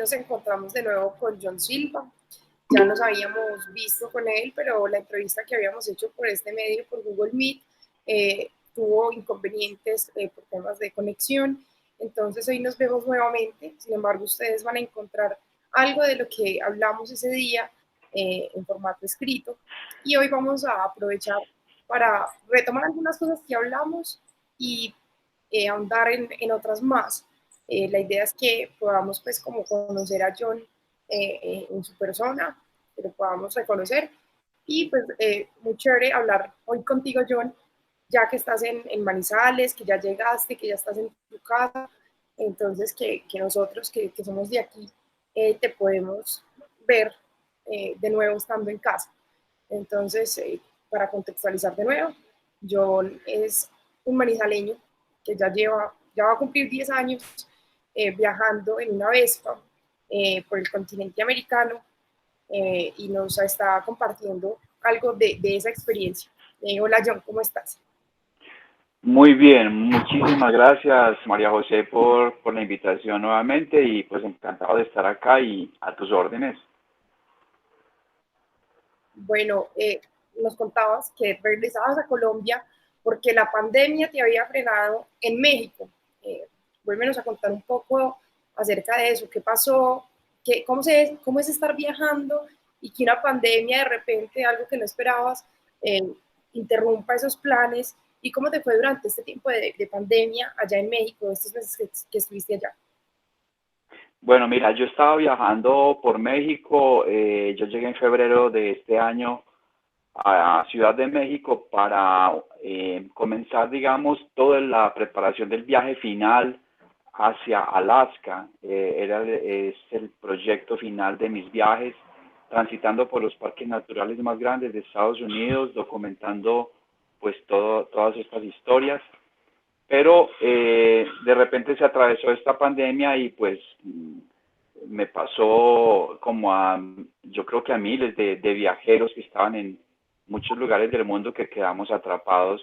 nos encontramos de nuevo con John Silva. Ya nos habíamos visto con él, pero la entrevista que habíamos hecho por este medio, por Google Meet, tuvo inconvenientes por temas de conexión. Entonces hoy nos vemos nuevamente. Sin embargo, ustedes van a encontrar algo de lo que hablamos ese día en formato escrito. Y hoy vamos a aprovechar para retomar algunas cosas que hablamos y ahondar otras más. La idea es que podamos pues como conocer a John en su persona, que lo podamos reconocer y pues muy chévere hablar hoy contigo, John, ya que estás en Manizales, que ya llegaste, que ya estás en tu casa, entonces que nosotros que somos de aquí te podemos ver de nuevo estando en casa. Entonces, para contextualizar de nuevo, John es un manizaleño que ya va a cumplir 10 años viajando en una Vespa por el continente americano y nos está compartiendo algo de esa experiencia. Hola John, ¿cómo estás? Muy bien, muchísimas gracias María José por la invitación nuevamente y pues encantado de estar acá y a tus órdenes. Bueno, nos contabas que regresabas a Colombia porque la pandemia te había frenado en México. Vuélvenos a contar un poco acerca de eso, qué pasó, cómo es estar viajando y que una pandemia de repente, algo que no esperabas, eh, interrumpa esos planes y cómo te fue durante este tiempo de pandemia allá en México, estos meses que estuviste allá. Bueno, mira, yo estaba viajando por México, yo llegué en febrero de este año a Ciudad de México para comenzar, digamos, toda la preparación del viaje final hacia Alaska. Es el proyecto final de mis viajes, transitando por los parques naturales más grandes de Estados Unidos, documentando pues todas estas historias. Pero de repente se atravesó esta pandemia y pues me pasó como yo creo que a miles de viajeros que estaban en muchos lugares del mundo que quedamos atrapados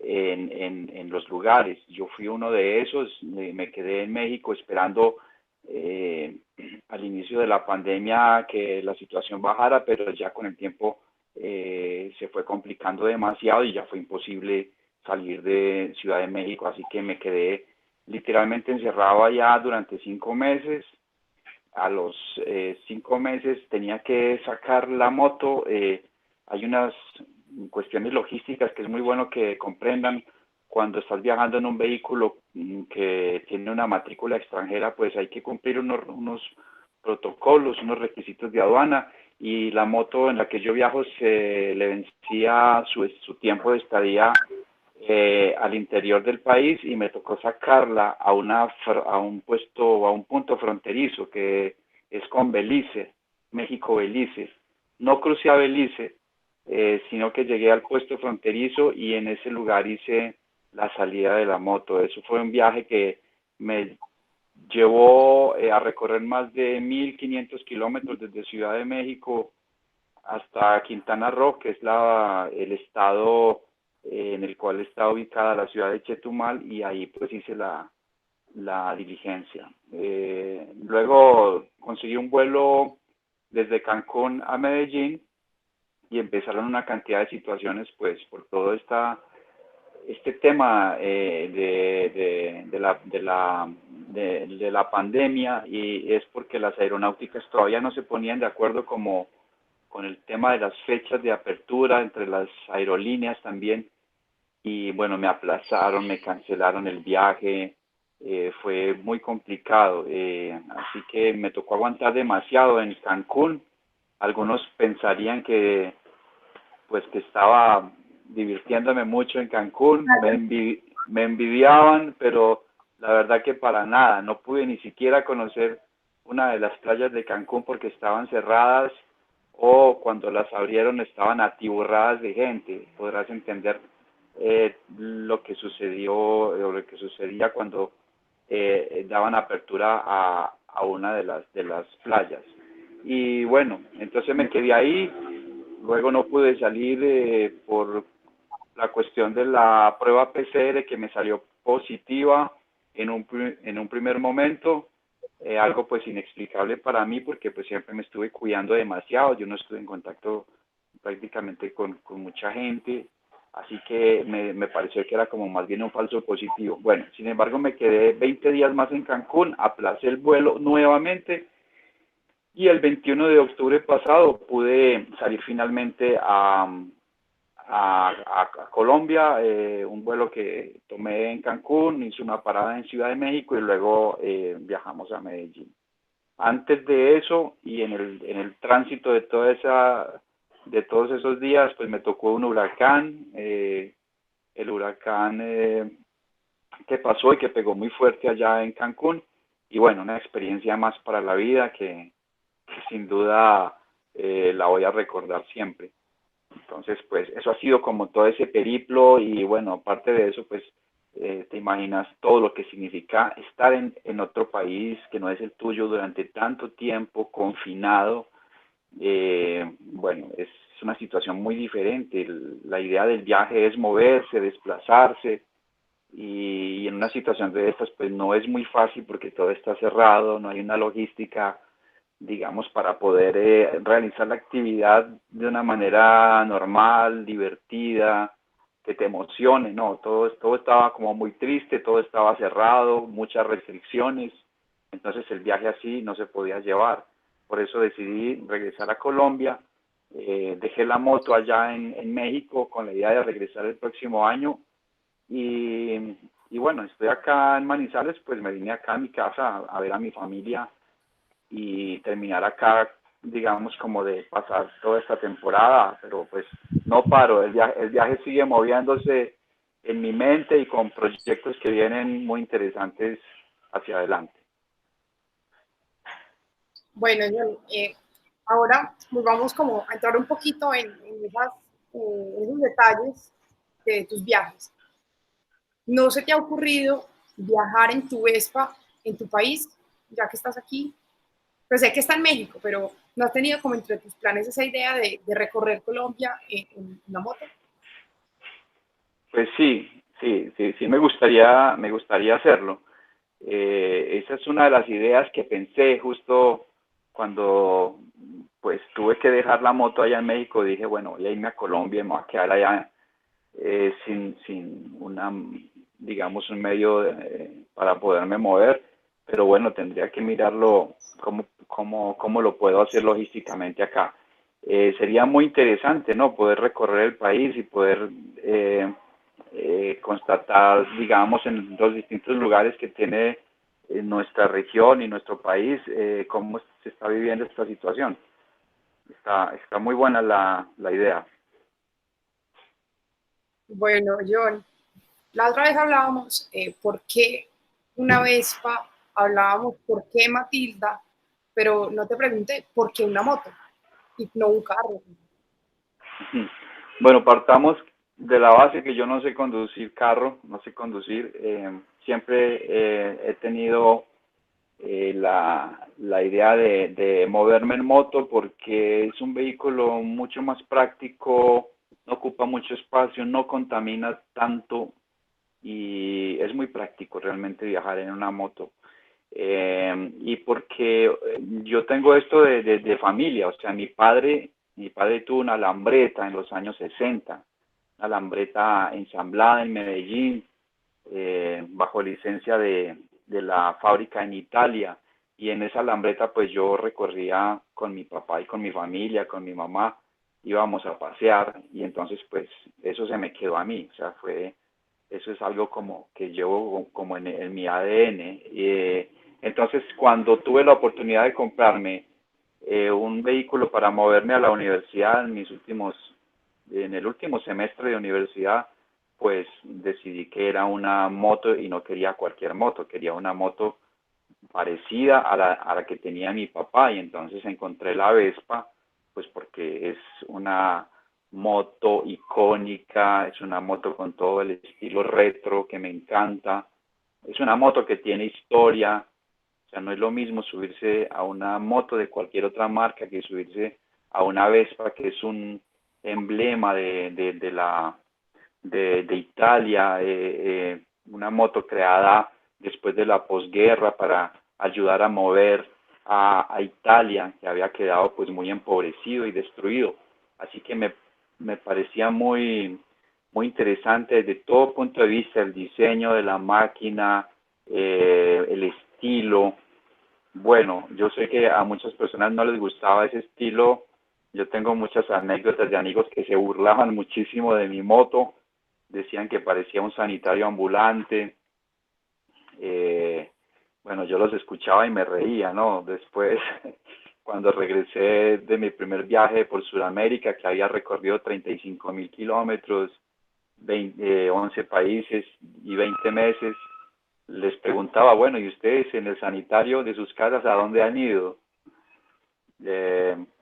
en los lugares. Yo fui uno de esos, me quedé en México esperando eh, al inicio de la pandemia que la situación bajara, pero ya con el tiempo se fue complicando demasiado y ya fue imposible salir de Ciudad de México, así que me quedé literalmente encerrado allá durante 5 meses. A los 5 meses tenía que sacar la moto. Hay unas cuestiones logísticas que es muy bueno que comprendan. Cuando estás viajando en un vehículo que tiene una matrícula extranjera, pues hay que cumplir unos protocolos, unos requisitos de aduana, y la moto en la que yo viajo se le vencía su tiempo de estadía al interior del país y me tocó sacarla a un puesto, a un punto fronterizo que es con Belice, México-Belice. No crucé a Belice, sino que llegué al puesto fronterizo y en ese lugar hice la salida de la moto. Eso fue un viaje que me llevó a recorrer más de 1.500 kilómetros desde Ciudad de México hasta Quintana Roo, que es el estado en el cual está ubicada la ciudad de Chetumal, y ahí pues hice la diligencia. Luego conseguí un vuelo desde Cancún a Medellín y empezaron una cantidad de situaciones pues por todo este tema de la pandemia, y es porque las aeronáuticas todavía no se ponían de acuerdo como con el tema de las fechas de apertura entre las aerolíneas también, y bueno, me aplazaron, me cancelaron el viaje, fue muy complicado, así que me tocó aguantar demasiado en Cancún. Algunos pensarían que pues que estaba divirtiéndome mucho en Cancún, me envidiaban, pero la verdad que para nada, no pude ni siquiera conocer una de las playas de Cancún porque estaban cerradas, o cuando las abrieron estaban atiborradas de gente. Podrás entender lo que sucedió o lo que sucedía cuando daban apertura a una de las playas. Y bueno, entonces me quedé ahí. Luego no pude salir por la cuestión de la prueba PCR que me salió positiva en un primer momento. algo pues inexplicable para mí porque pues siempre me estuve cuidando demasiado, yo no estuve en contacto prácticamente con mucha gente, así que me pareció que era como más bien un falso positivo. Bueno, sin embargo me quedé 20 días más en Cancún, aplacé el vuelo nuevamente y el 21 de octubre pasado pude salir finalmente a Colombia, un vuelo que tomé en Cancún, hice una parada en Ciudad de México y luego viajamos a Medellín. Antes de eso y en el tránsito de de todos esos días, pues me tocó un huracán, el huracán que pasó y que pegó muy fuerte allá en Cancún, y bueno, una experiencia más para la vida que sin duda la voy a recordar siempre. Entonces, pues eso ha sido como todo ese periplo y bueno, aparte de eso, pues te imaginas todo lo que significa estar en otro país que no es el tuyo durante tanto tiempo, confinado. Bueno, es una situación muy diferente. La idea del viaje es moverse, desplazarse y en una situación de estas, pues no es muy fácil porque todo está cerrado, no hay una logística digamos, para poder realizar la actividad de una manera normal, divertida, que te emocione, ¿no? Todo estaba como muy triste, todo estaba cerrado, muchas restricciones, entonces el viaje así no se podía llevar. Por eso decidí regresar a Colombia, dejé la moto allá en México con la idea de regresar el próximo año y, y bueno, estoy acá en Manizales, pues me vine acá a mi casa a ver a mi familia y terminar acá, digamos, como de pasar toda esta temporada, pero pues no paro, el viaje sigue moviéndose en mi mente y con proyectos que vienen muy interesantes hacia adelante. Bueno, John, ahora pues vamos como a entrar un poquito en esos detalles de tus viajes. ¿No se te ha ocurrido viajar en tu Vespa en tu país, ya que estás aquí? Pues sé que está en México, pero ¿no has tenido como entre tus planes esa idea de recorrer Colombia en una moto? Pues sí, me gustaría hacerlo. Esa es una de las ideas que pensé justo cuando pues tuve que dejar la moto allá en México. Dije, bueno, voy a irme a Colombia y me voy a quedar allá sin una, digamos, un medio para poderme mover. Pero bueno, tendría que mirarlo cómo lo puedo hacer logísticamente acá. Sería muy interesante, ¿no? Poder recorrer el país y poder constatar, digamos, en los distintos lugares que tiene nuestra región y nuestro país, cómo se está viviendo esta situación. Está muy buena la idea. Bueno, John, la otra vez hablábamos por qué una Vespa, hablábamos por qué Matilda, pero no te pregunté por qué una moto y no un carro. Bueno, partamos de la base que yo no sé conducir carro, no sé conducir. Siempre he tenido la idea de moverme en moto porque es un vehículo mucho más práctico, no ocupa mucho espacio, no contamina tanto y es muy práctico realmente viajar en una moto. Y porque yo tengo esto de familia, o sea, mi padre tuvo una Lambretta en los años 60, una Lambretta ensamblada en Medellín, bajo licencia de la fábrica en Italia, y en esa Lambretta pues yo recorría con mi papá y con mi familia, con mi mamá, íbamos a pasear, y entonces pues eso se me quedó a mí, o sea, eso es algo como que llevo como en mi ADN. Entonces, cuando tuve la oportunidad de comprarme un vehículo para moverme a la universidad en el último semestre de universidad, pues decidí que era una moto y no quería cualquier moto, quería una moto parecida a la que tenía mi papá y entonces encontré la Vespa, pues porque es una moto icónica, es una moto con todo el estilo retro que me encanta, es una moto que tiene historia, o sea, no es lo mismo subirse a una moto de cualquier otra marca que subirse a una Vespa que es un emblema de Italia, una moto creada después de la posguerra ayudar a mover a Italia, que había quedado pues muy empobrecido y destruido. Así que me parecía muy interesante desde todo punto de vista, el diseño de la máquina, el estilo. Bueno, yo sé que a muchas personas no les gustaba ese estilo. Yo tengo muchas anécdotas de amigos que se burlaban muchísimo de mi moto, decían que parecía un sanitario ambulante. Eh, bueno, yo los escuchaba y me reía, ¿no? Después, cuando regresé de mi primer viaje por Sudamérica, que había recorrido 35.000 kilómetros, 11 países y 20 meses, les preguntaba, bueno, ¿y ustedes en el sanitario de sus casas a dónde han ido?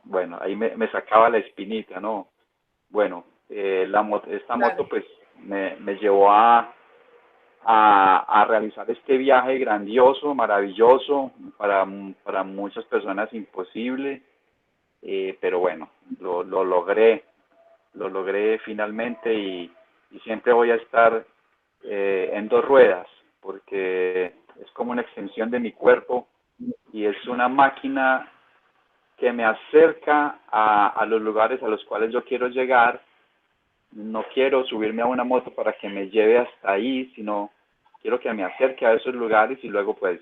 Bueno, ahí me sacaba la espinita, ¿no? Bueno, esta Claro. moto pues me llevó a realizar este viaje grandioso, maravilloso, para muchas personas imposible, pero bueno, lo logré finalmente y siempre voy a estar en dos ruedas, porque es como una extensión de mi cuerpo y es una máquina que me acerca a los lugares a los cuales yo quiero llegar. No quiero subirme a una moto para que me lleve hasta ahí, sino quiero que me acerque a esos lugares y luego pues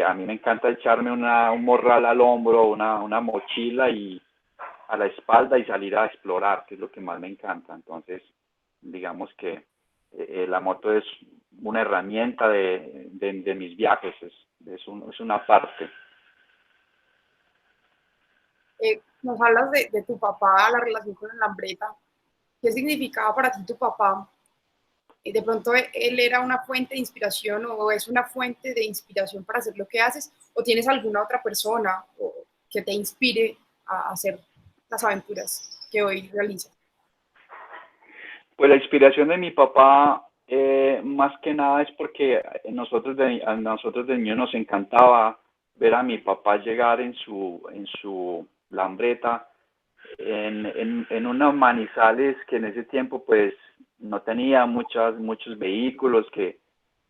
a mí me encanta echarme un morral al hombro, una mochila y a la espalda y salir a explorar, que es lo que más me encanta. Entonces, digamos que la moto es una herramienta de mis viajes, es una parte. Nos hablas de tu papá, la relación con el Lambreta. ¿Qué significaba para ti tu papá? De pronto él era una fuente de inspiración o es una fuente de inspiración para hacer lo que haces, o tienes alguna otra persona que te inspire a hacer las aventuras que hoy realizas. Pues la inspiración de mi papá, más que nada es porque a nosotros de niños nos encantaba ver a mi papá llegar en su lambreta, en unos manizales que en ese tiempo pues no tenía muchos vehículos, que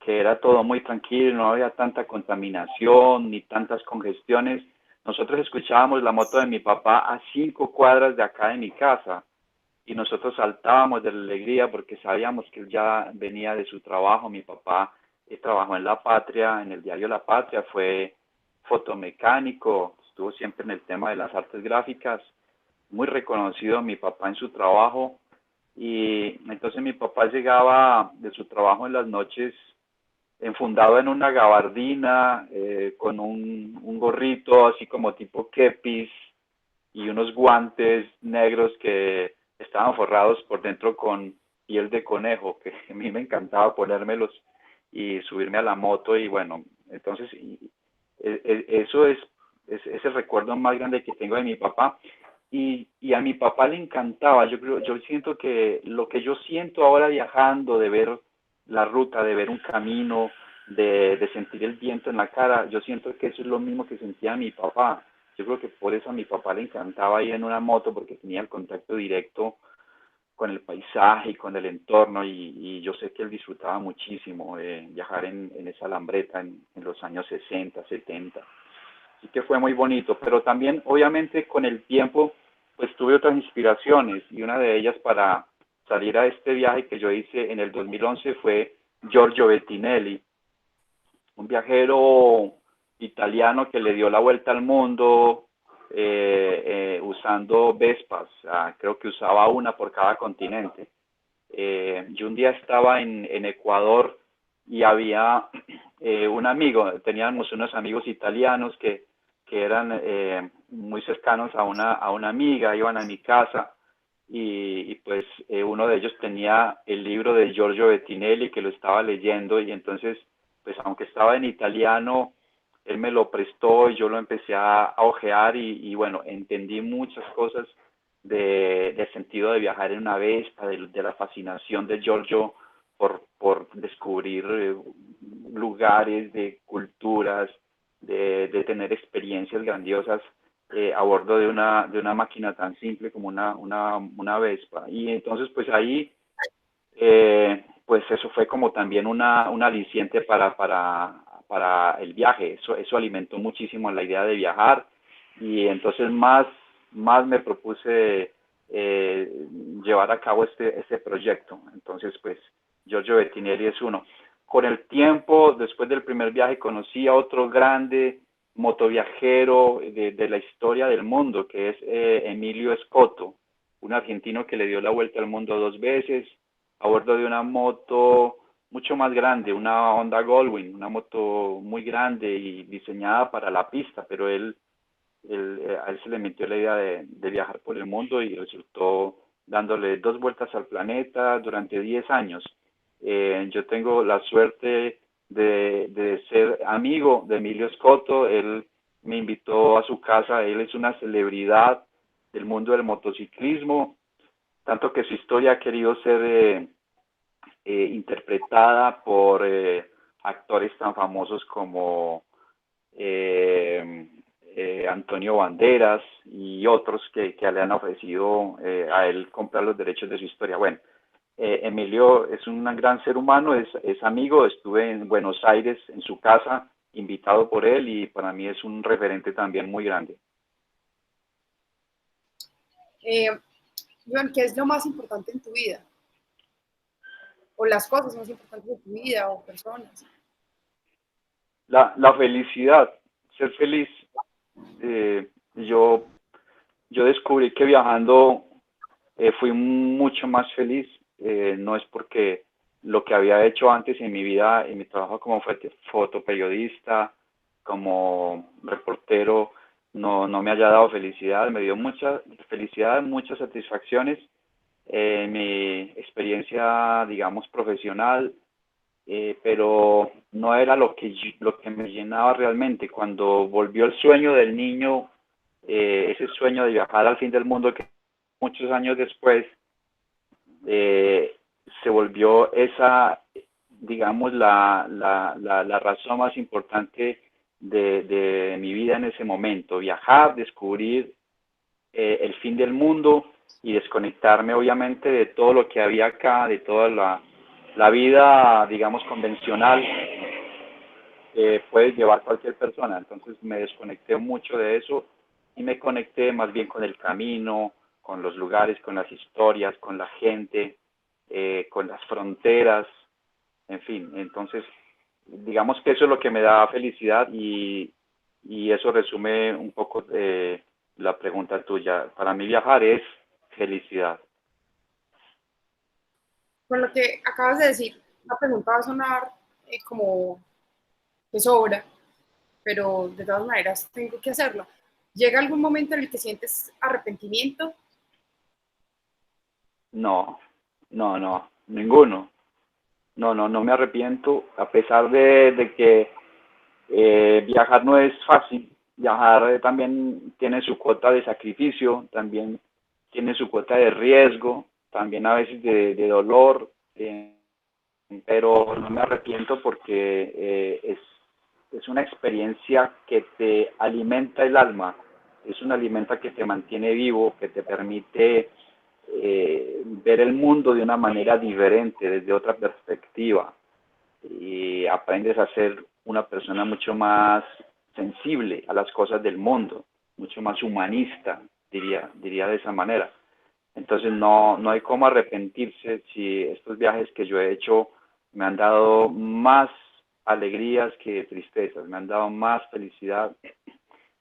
era todo muy tranquilo, no había tanta contaminación ni tantas congestiones. Nosotros escuchábamos la moto de mi papá a 5 cuadras de acá de mi casa y nosotros saltábamos de la alegría porque sabíamos que él ya venía de su trabajo. Mi papá trabajó en La Patria, en el diario La Patria, fue fotomecánico, estuvo siempre en el tema de las artes gráficas, muy reconocido mi papá en su trabajo. Y entonces mi papá llegaba de su trabajo en las noches enfundado en una gabardina, con un gorrito así como tipo kepis y unos guantes negros que estaban forrados por dentro con piel de conejo, que a mí me encantaba ponérmelos y subirme a la moto y bueno, entonces eso es el recuerdo más grande que tengo de mi papá y a mi papá le encantaba, yo siento que lo que yo siento ahora viajando, de ver la ruta, de ver un camino, de sentir el viento en la cara, yo siento que eso es lo mismo que sentía mi papá. Yo creo que por eso a mi papá le encantaba ir en una moto, porque tenía el contacto directo con el paisaje y con el entorno, y yo sé que él disfrutaba muchísimo viajar en esa lambreta en los años 60, 70. Así que fue muy bonito, pero también obviamente con el tiempo pues tuve otras inspiraciones y una de ellas para salir a este viaje que yo hice en el 2011 fue Giorgio Bettinelli, un viajero italiano que le dio la vuelta al mundo usando Vespas. Creo que usaba una por cada continente. Yo un día estaba en Ecuador y había un amigo, teníamos unos amigos italianos que eran muy cercanos a una amiga, iban a mi casa y pues uno de ellos tenía el libro de Giorgio Bettinelli que lo estaba leyendo y entonces pues aunque estaba en italiano, él me lo prestó y yo lo empecé a ojear y bueno, entendí muchas cosas del sentido de viajar en una Vespa, de la fascinación de Giorgio por descubrir lugares, de culturas, de tener experiencias grandiosas a bordo de una máquina tan simple como una Vespa. Y entonces pues ahí pues eso fue como también una aliciente para el viaje. Eso alimentó muchísimo la idea de viajar y entonces más me propuse llevar a cabo este proyecto. Entonces, pues, Giorgio Bettinelli es uno. Con el tiempo, después del primer viaje, conocí a otro grande motoviajero de la historia del mundo, que es Emilio Escoto, un argentino que le dio la vuelta al mundo 2 veces a bordo de una moto mucho más grande, una Honda Goldwing, una moto muy grande y diseñada para la pista, pero a él se le metió la idea de viajar por el mundo y resultó dándole 2 vueltas al planeta durante 10 años. Yo tengo la suerte de ser amigo de Emilio Scotto. Él me invitó a su casa. Él es una celebridad del mundo del motociclismo, tanto que su historia ha querido ser interpretada por actores tan famosos como Antonio Banderas y otros que le han ofrecido a él comprar los derechos de su historia. Bueno, Emilio es un gran ser humano, es amigo, estuve en Buenos Aires en su casa, invitado por él y para mí es un referente también muy grande. Joan, ¿qué es lo más importante en tu vida? O las cosas más importantes de tu vida o personas. La felicidad, ser feliz. Eh, yo, yo descubrí que viajando fui mucho más feliz. No es porque lo que había hecho antes en mi vida, en mi trabajo como fotoperiodista, como reportero, no me haya dado felicidad. Me dio mucha felicidad, muchas satisfacciones. Mi experiencia, digamos, profesional, pero no era lo que me llenaba realmente. Cuando volvió el sueño del niño, ese sueño de viajar al fin del mundo que muchos años después eh, se volvió esa, digamos, la razón más importante de mi vida en ese momento. Viajar, descubrir el fin del mundo y desconectarme obviamente de todo lo que había acá, de toda la vida, digamos, convencional puede llevar cualquier persona. Entonces me desconecté mucho de eso y me conecté más bien con el camino, con los lugares, con las historias, con la gente, con las fronteras, en fin. Entonces, digamos que eso es lo que me da felicidad y eso resume un poco la pregunta tuya. Para mí viajar es felicidad. Con lo que acabas de decir, la pregunta va a sonar como de sobra, pero de todas maneras tengo que hacerlo. ¿Llega algún momento en el que sientes arrepentimiento? No, no, ninguno. No me arrepiento, a pesar de que viajar no es fácil. Viajar también tiene su cuota de sacrificio, también tiene su cuota de riesgo, también a veces de dolor, pero no me arrepiento porque es una experiencia que te alimenta el alma, es una alimenta que te mantiene vivo, que te permite ver el mundo de una manera diferente, desde otra perspectiva, y aprendes a ser una persona mucho más sensible a las cosas del mundo, mucho más humanista, diría de esa manera. Entonces no hay cómo arrepentirse si estos viajes que yo he hecho me han dado más alegrías que tristezas, me han dado más felicidad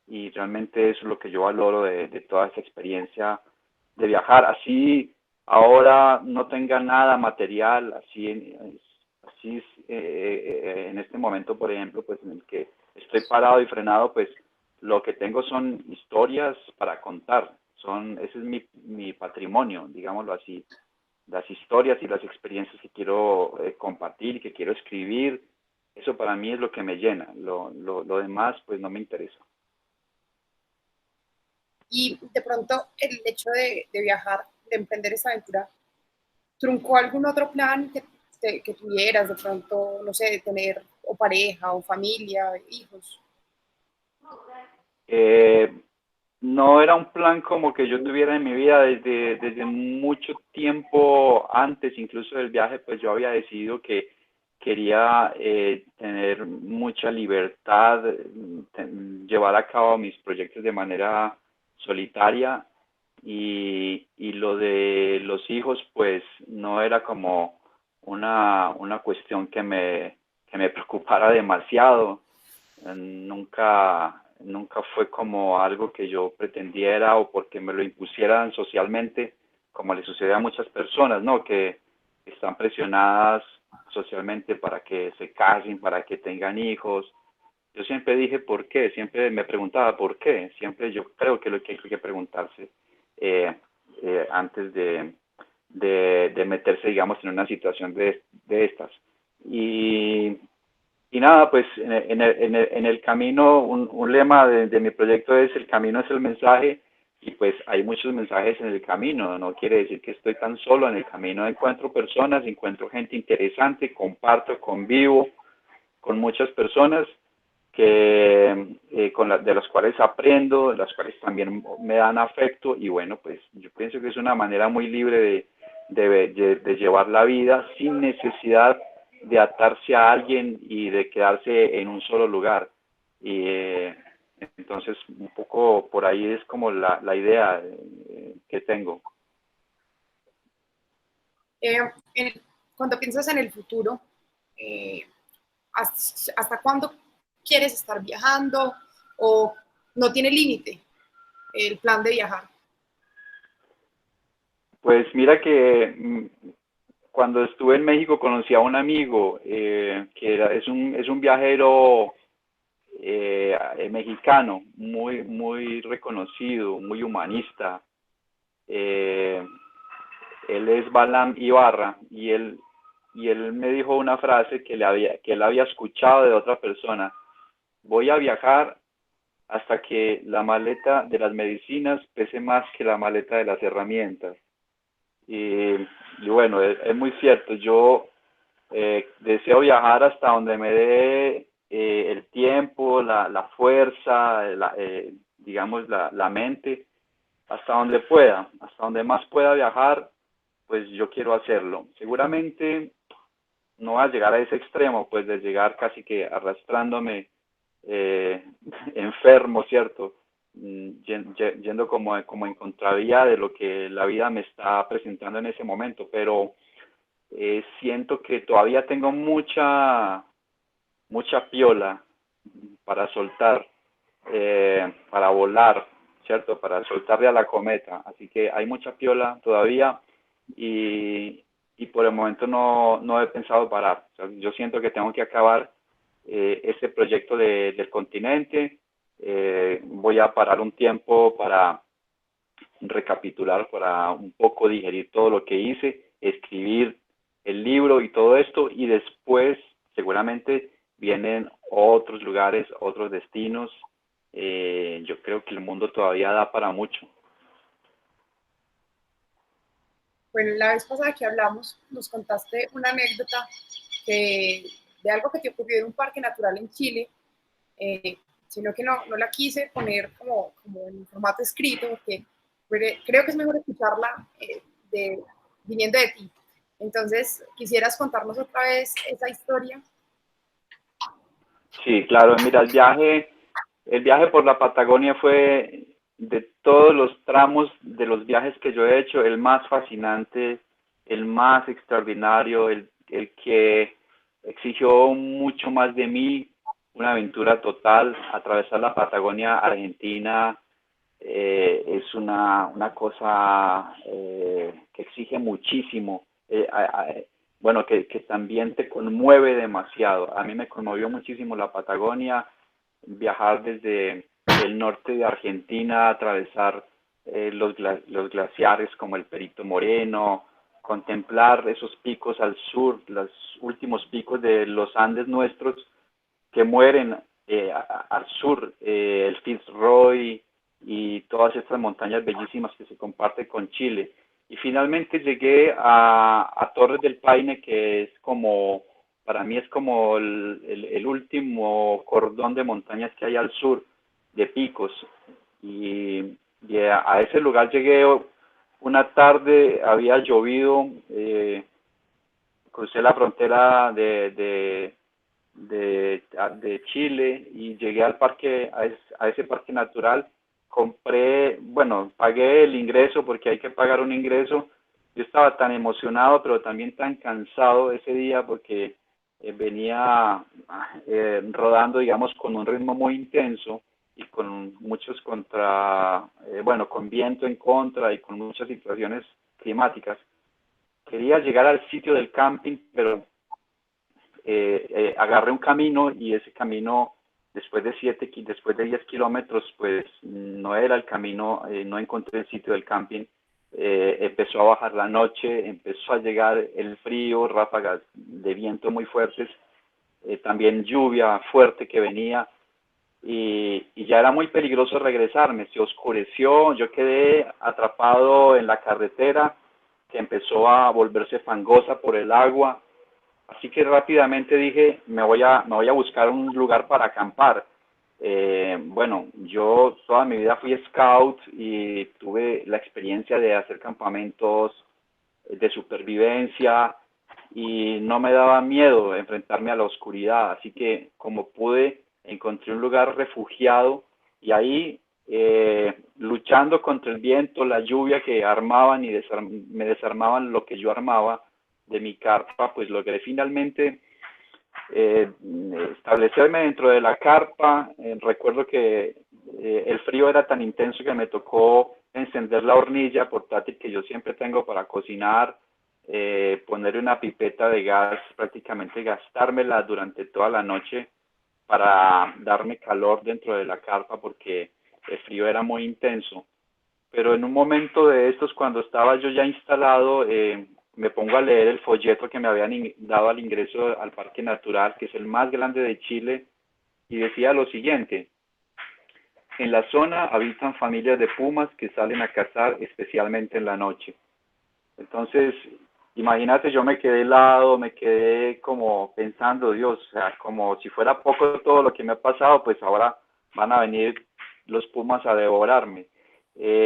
y realmente eso es lo que yo valoro de toda esta experiencia de viajar. Así ahora no tenga nada material, así en este momento, por ejemplo, pues en el que estoy parado y frenado, pues lo que tengo son historias para contar, ese es mi patrimonio, digámoslo así, las historias y las experiencias que quiero compartir y que quiero escribir, eso para mí es lo que me llena, lo demás pues no me interesa. Y de pronto el hecho de viajar, de emprender esta aventura, ¿truncó algún otro plan que tuvieras? De pronto, no sé, de tener o pareja o familia, hijos. Eh, no era un plan como que yo tuviera en mi vida desde mucho tiempo antes, incluso del viaje, pues yo había decidido que quería tener mucha libertad, llevar a cabo mis proyectos de manera solitaria y lo de los hijos pues no era como una cuestión que me preocupara demasiado. Nunca fue como algo que yo pretendiera o porque me lo impusieran socialmente, como le sucede a muchas personas, ¿no? Que están presionadas socialmente para que se casen, para que tengan hijos. Yo siempre dije por qué, siempre me preguntaba por qué, siempre yo creo que lo que hay que preguntarse eh, antes de meterse, digamos, en una situación de estas. Y, y nada, pues en el camino, un lema de mi proyecto es el camino es el mensaje y pues hay muchos mensajes en el camino, no quiere decir que estoy tan solo en el camino, encuentro personas, encuentro gente interesante, comparto, convivo con muchas personas que de las cuales aprendo, de las cuales también me dan afecto y bueno, pues yo pienso que es una manera muy libre de llevar la vida sin necesidad de atarse a alguien y de quedarse en un solo lugar. Y entonces un poco por ahí es como la idea que tengo. Eh, en- Cuando piensas en el futuro, eh, ¿hasta cuándo quieres estar viajando o no tiene límite el plan de viajar? Pues mira que cuando estuve en México conocí a un amigo es un viajero mexicano, muy reconocido, muy humanista. Eh, Él es Balam Ibarra y él me dijo una frase que él había escuchado de otra persona. Voy a viajar hasta que la maleta de las medicinas pese más que la maleta de las herramientas. Y bueno, es muy cierto. Yo deseo viajar hasta donde me dé el tiempo, la fuerza, digamos, la mente, hasta donde pueda, hasta donde más pueda viajar, pues yo quiero hacerlo. Seguramente no va a llegar a ese extremo, pues de llegar casi que arrastrándome eh, enfermo, ¿cierto? Yendo como en contravía de lo que la vida me está presentando en ese momento, pero siento que todavía tengo mucha piola para soltar, para volar, ¿cierto? Para soltarle a la cometa. Así que hay mucha piola todavía y por el momento no he pensado parar. O sea, yo siento que tengo que acabar este proyecto del continente. Voy a parar un tiempo para recapitular, para un poco digerir todo lo que hice, escribir el libro y todo esto, y después seguramente vienen otros lugares, otros destinos. Yo creo que el mundo todavía da para mucho. Bueno, la vez pasada que hablamos, nos contaste una anécdota de algo que te ocurrió en un parque natural en Chile, sino que no la quise poner como en formato escrito, porque creo que es mejor escucharla viniendo de ti. Entonces, ¿quisieras contarnos otra vez esa historia? Sí, claro, mira, el viaje por la Patagonia fue de todos los tramos de los viajes que yo he hecho, el más fascinante, el más extraordinario, el que exigió mucho más de mí, una aventura total. Atravesar la Patagonia Argentina es una cosa que exige muchísimo. Bueno, que también te conmueve demasiado. A mí me conmovió muchísimo la Patagonia, viajar desde el norte de Argentina, atravesar los glaciares como el Perito Moreno, contemplar esos picos al sur, los últimos picos de los Andes nuestros que mueren al sur, el Fitzroy y todas estas montañas bellísimas que se comparten con Chile. Y finalmente llegué a Torres del Paine, que es como, para mí es como el último cordón de montañas que hay al sur, de picos. Y a ese lugar llegué una tarde, había llovido crucé la frontera de Chile y llegué al parque, a ese parque natural. Compré, bueno, pagué el ingreso porque hay que pagar un ingreso. Yo estaba tan emocionado, pero también tan cansado ese día porque venía rodando, digamos, con un ritmo muy intenso y con muchos bueno, con viento en contra y con muchas situaciones climáticas. Quería llegar al sitio del camping, pero agarré un camino y ese camino, después de 10 kilómetros, pues no era el camino, no encontré el sitio del camping. Empezó a bajar la noche, empezó a llegar el frío, ráfagas de viento muy fuertes, también lluvia fuerte que venía y ya era muy peligroso regresarme. Se oscureció, yo quedé atrapado en la carretera que empezó a volverse fangosa por el agua. Así que rápidamente dije, me voy a buscar un lugar para acampar. Bueno, yo toda mi vida fui scout y tuve la experiencia de hacer campamentos de supervivencia y no me daba miedo enfrentarme a la oscuridad. Así que como pude, encontré un lugar refugiado y ahí luchando contra el viento, la lluvia que armaban y me desarmaban lo que yo armaba de mi carpa, pues logré finalmente eh, establecerme dentro de la carpa. Recuerdo que el frío era tan intenso que me tocó encender la hornilla portátil que yo siempre tengo para cocinar, poner una pipeta de gas, prácticamente gastármela durante toda la noche para darme calor dentro de la carpa porque el frío era muy intenso. Pero en un momento de estos, cuando estaba yo ya instalado, me pongo a leer el folleto que me habían dado al ingreso al Parque Natural, que es el más grande de Chile, y decía lo siguiente: en la zona habitan familias de pumas que salen a cazar especialmente en la noche. Entonces, imagínate, yo me quedé helado, me quedé como pensando, Dios, o sea, como si fuera poco todo lo que me ha pasado, pues ahora van a venir los pumas a devorarme.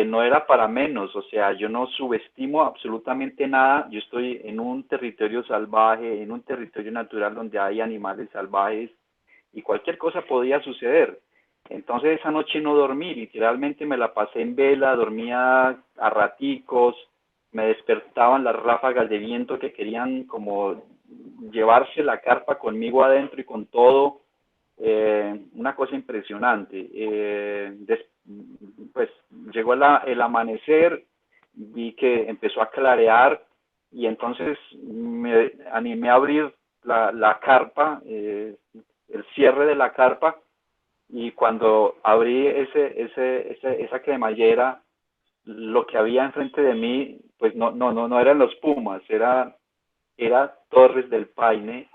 No era para menos, o sea, yo no subestimo absolutamente nada. Yo estoy en un territorio salvaje, en un territorio natural donde hay animales salvajes y cualquier cosa podía suceder. Entonces esa noche no dormí, literalmente me la pasé en vela, dormía a raticos, me despertaban las ráfagas de viento que querían como llevarse la carpa conmigo adentro y con todo. Una cosa impresionante. Pues llegó el amanecer, vi que empezó a clarear y entonces me animé a abrir la carpa, el cierre de la carpa, y cuando abrí esa cremallera, lo que había enfrente de mí, pues no eran los pumas, era Torres del Paine,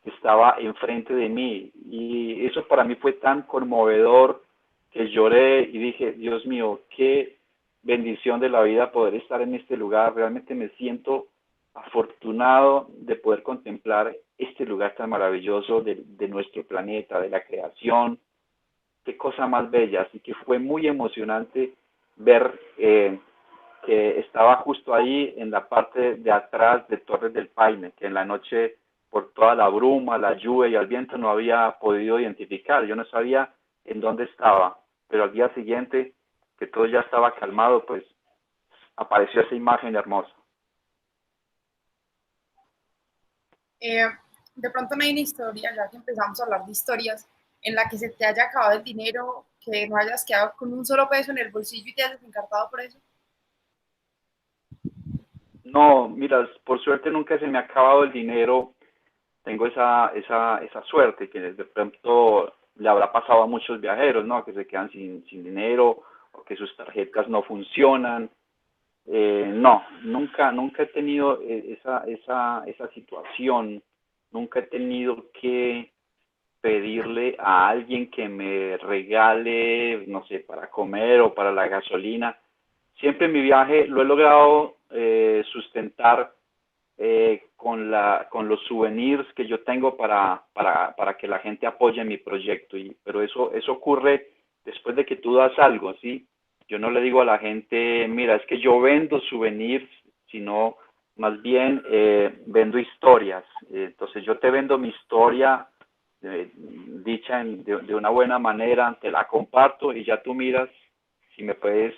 que estaba enfrente de mí. Y eso para mí fue tan conmovedor que lloré y dije, Dios mío, qué bendición de la vida poder estar en este lugar. Realmente me siento afortunado de poder contemplar este lugar tan maravilloso de nuestro planeta, de la creación. Qué cosa más bella. Así que fue muy emocionante ver que estaba justo ahí en la parte de atrás de Torres del Paine, que en la noche, por toda la bruma, la lluvia y el viento, no había podido identificar. Yo no sabía en dónde estaba, pero al día siguiente, que todo ya estaba calmado, pues apareció esa imagen hermosa. Eh, de pronto no hay una historia, ya que empezamos a hablar de historias, en la que se te haya acabado el dinero, que no hayas quedado con un solo peso en el bolsillo y te hayas encartado por eso. No, mira, por suerte nunca se me ha acabado el dinero. Tengo esa suerte que de pronto le habrá pasado a muchos viajeros, ¿no? Que se quedan sin dinero o que sus tarjetas no funcionan. No, nunca he tenido esa situación. Nunca he tenido que pedirle a alguien que me regale, no sé, para comer o para la gasolina. Siempre en mi viaje lo he logrado sustentar con los souvenirs que yo tengo para que la gente apoye mi proyecto. Pero eso ocurre después de que tú das algo, ¿sí? Yo no le digo a la gente, mira, es que yo vendo souvenirs, sino más bien vendo historias. Entonces yo te vendo mi historia dicha de una buena manera, te la comparto y ya tú miras si me puedes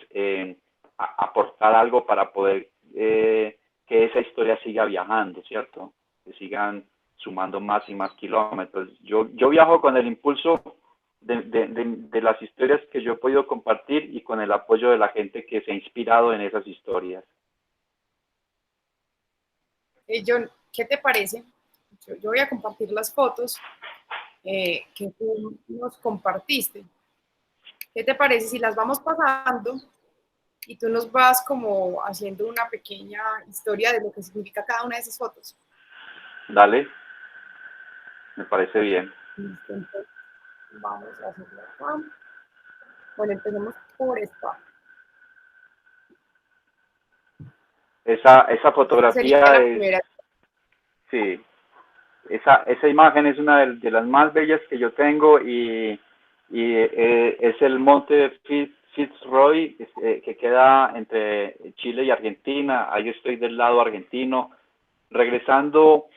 aportar algo para poder que esa historia siga viajando, ¿cierto? Que sigan sumando más y más kilómetros. Yo viajo con el impulso de las historias que yo he podido compartir y con el apoyo de la gente que se ha inspirado en esas historias. John, ¿qué te parece? Yo voy a compartir las fotos que tú nos compartiste. ¿Qué te parece si las vamos pasando y tú nos vas como haciendo una pequeña historia de lo que significa cada una de esas fotos? Dale, me parece bien. Listo, entonces vamos a hacerlo acá. Bueno, empecemos por esta. Esa Esta sería fotografía la es, primera. sí, esa imagen es una de las más bellas que yo tengo y es el monte Fitzroy que queda entre Chile y Argentina. Ahí estoy del lado argentino, regresando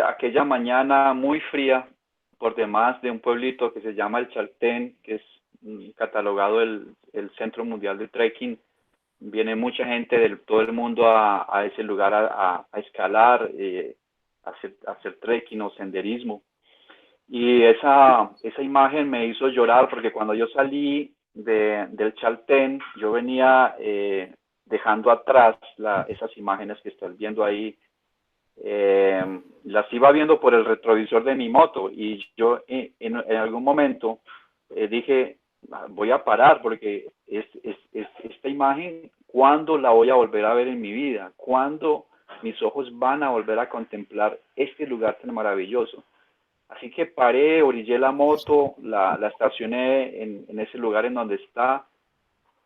aquella mañana muy fría por demás de un pueblito que se llama el Chaltén, que es catalogado el Centro Mundial de Trekking. Viene mucha gente de todo el mundo a ese lugar a escalar, a hacer trekking o senderismo. Y esa imagen me hizo llorar porque cuando yo salí del Chaltén, yo venía dejando atrás esas imágenes que estás viendo ahí, las iba viendo por el retrovisor de mi moto y yo en algún momento dije, voy a parar porque esta imagen, ¿cuándo la voy a volver a ver en mi vida? ¿Cuándo mis ojos van a volver a contemplar este lugar tan maravilloso? Así que paré, orillé la moto, la estacioné en ese lugar en donde está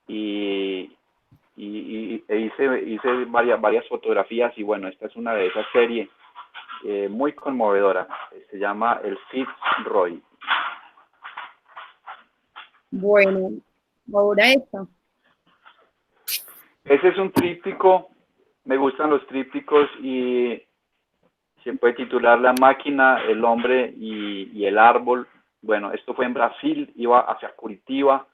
y, hice varias fotografías y bueno, esta es una de esas series muy conmovedora. Se llama el Fitzroy. Bueno, ahora esta. Ese es un tríptico, me gustan los trípticos y se puede titular La máquina, el hombre y el árbol. Bueno, esto fue en Brasil, iba hacia Curitiba,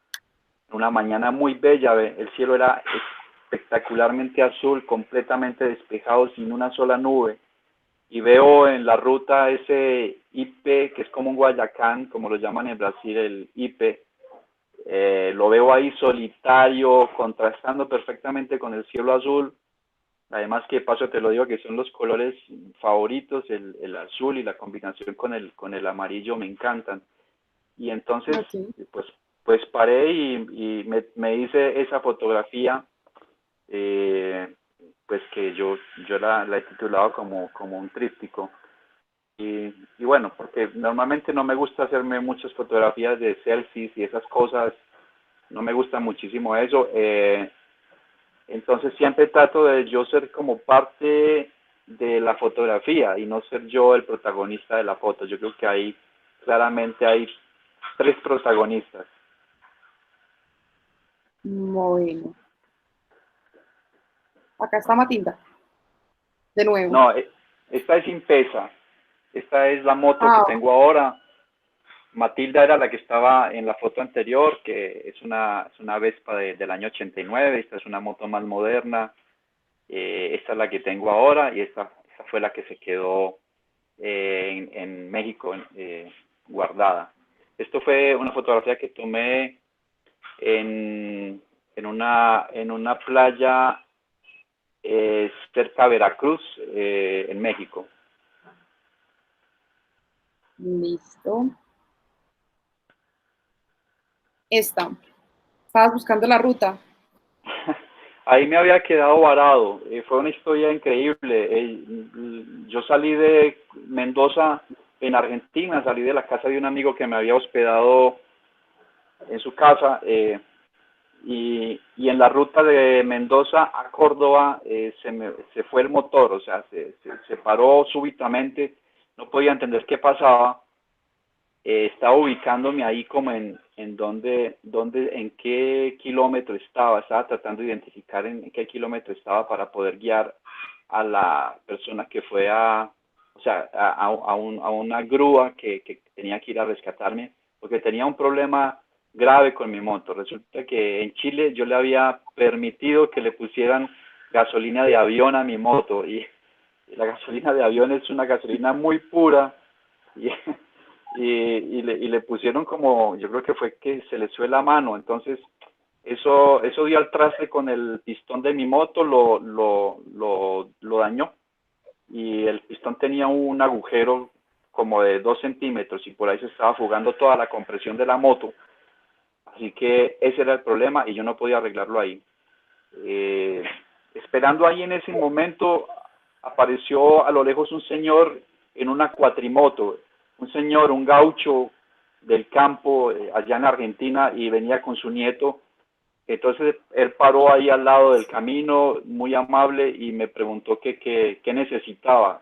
una mañana muy bella, el cielo era espectacularmente azul, completamente despejado, sin una sola nube. Y veo en la ruta ese Ipe, que es como un Guayacán, como lo llaman en Brasil, el Ipe. Lo veo ahí solitario, contrastando perfectamente con el cielo azul. Además que paso te lo digo que son los colores favoritos, el azul y la combinación con el amarillo me encantan. Y entonces, Okay. pues paré y me hice esa fotografía, eh, pues que yo la he titulado como un tríptico. Y bueno, porque normalmente no me gusta hacerme muchas fotografías de selfies y esas cosas, no me gusta muchísimo eso. Entonces siempre trato de yo ser como parte de la fotografía y no ser yo el protagonista de la foto. Yo creo que ahí claramente hay tres protagonistas. Bueno, acá está Matilda, de nuevo. No, esta es Impesa, esta es la moto que Ah, tengo ahora. Matilda era la que estaba en la foto anterior, que es una Vespa del año 89. Esta es una moto más moderna. Esta es la que tengo ahora y esta fue la que se quedó en México guardada. Esto fue una fotografía que tomé en, en una playa cerca de Veracruz, en México. listo. Esta. Estabas buscando la ruta. Ahí me había quedado varado, fue una historia increíble. Yo salí de Mendoza, en Argentina, salí de la casa de un amigo que me había hospedado en su casa, y en la ruta de Mendoza a Córdoba se fue el motor, o sea, se paró súbitamente, no podía entender qué pasaba. Estaba ubicándome ahí como en qué kilómetro estaba tratando de identificar en qué kilómetro estaba para poder guiar a la persona que fue o sea, a una grúa que tenía que ir a rescatarme, porque tenía un problema grave con mi moto. Resulta que en Chile yo le había permitido que le pusieran gasolina de avión a mi moto, y la gasolina de avión es una gasolina muy pura, y, y le pusieron como, yo creo que fue que se le fue la mano. Entonces eso dio al traste con el pistón de mi moto, lo dañó, y el pistón tenía un agujero como de 2 centímetros, y por ahí se estaba fugando toda la compresión de la moto. Así que ese era el problema y yo no podía arreglarlo ahí. Eh, Esperando ahí en ese momento, apareció a lo lejos un señor en una cuatrimoto, un señor, un gaucho del campo, allá en Argentina, y venía con su nieto. Entonces él paró ahí al lado del camino, muy amable, y me preguntó qué necesitaba.